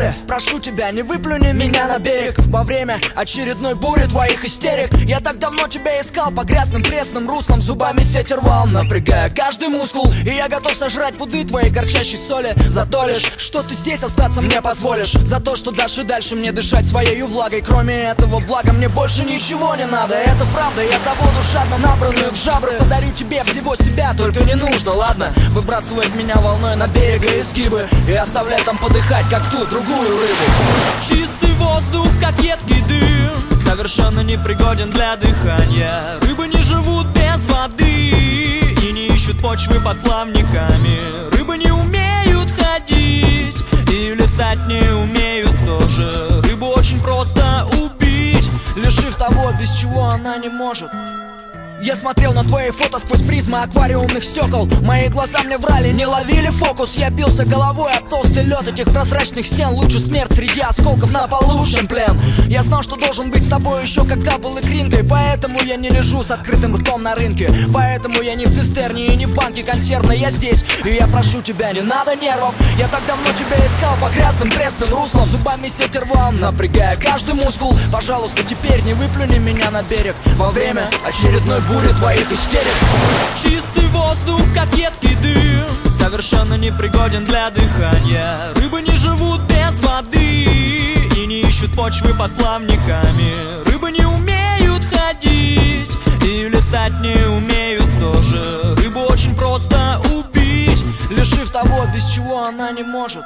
море. Прошу тебя, не выплюни меня на берег во время очередной бури твоих истерик. Я так давно тебя искал по грязным пресным руслам, зубами сеть рвал, напрягая каждый мускул. И я готов сожрать пуды твоей горчащей соли за то лишь, что ты здесь остаться мне позволишь, за то, что дашь и дальше мне дышать своею влагой. Кроме этого блага мне больше ничего не надо. Это правда, я забуду жадно набранную в жабры. Подарю тебе всего себя, только не нужно, ладно? Выбрасывать меня волной на берега изгибы и оставлять там подыхать, как ту другую рыбу. Чистый воздух, как едкий дым, совершенно непригоден для дыхания. Рыбы не живут без воды и не ищут почвы под плавниками. Рыбы не умеют ходить и летать не умеют тоже. Рыбу очень просто убить, лишив того, без чего она не может. Я смотрел на твои фото сквозь призмы аквариумных стекол. Мои глаза мне врали, не ловили фокус. Я бился головой об толстый лед этих прозрачных стен. Лучше смерть среди осколков на полу, чем плен. Я знал, что должен быть с тобой еще когда был икринкой. Поэтому я не лежу с открытым ртом на рынке. Поэтому я не в цистерне и не в банке консервной. Я здесь, и я прошу тебя, не надо нервов. Я так давно тебя искал по грязным пресным руслам, зубами сеть рвал, напрягая каждый мускул. Пожалуйста, теперь не выплюни меня на берег во время очередной бури твоих истерик. Чистый воздух, как едкий дым, совершенно непригоден для дыхания. Рыбы не живут без воды и не ищут почвы под плавниками. Рыбы не умеют ходить и летать не умеют тоже. Рыбу очень просто убить, лишив того, без чего она не может.